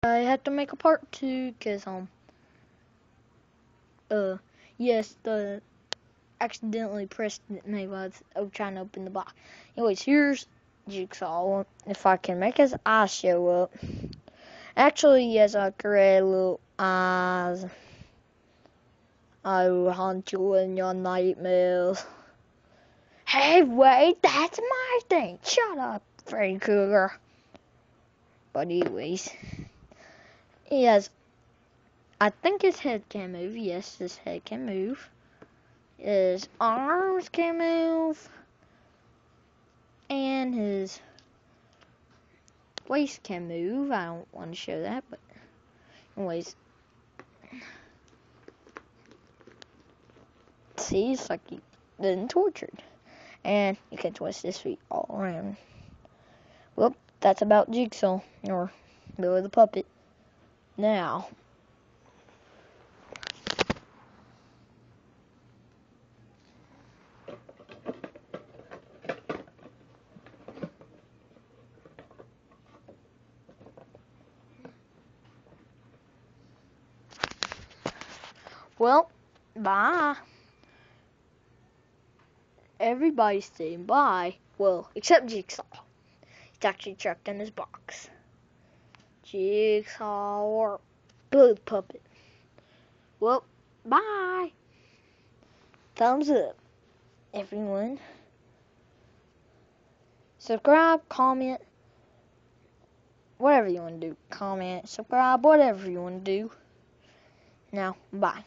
I had to make a part 2 because yes, the accidentally pressed me while I was trying to open the box. Anyways, here's Jigsaw. If I can make his eyes show up. Actually, yes, I create little eyes. I will haunt you in your nightmares. Hey, wait, that's my thing. Shut up, Freddy Krueger. But anyways, yes, I think his head can move. Yes, his head can move. His arms can move. And his waist can move. I don't want to show that, but anyways. See, it's like he's been tortured. And you can twist his feet all around. Well, that's about Jigsaw, or Billy the Puppet. Now, well, bye. Everybody's saying bye. Well, except Jigsaw. He's actually trapped in his box. Jigsaw or Billy the Puppet. Well, bye. Thumbs up, everyone. Subscribe, comment, whatever you want to do. Comment, subscribe, whatever you want to do. Now, bye.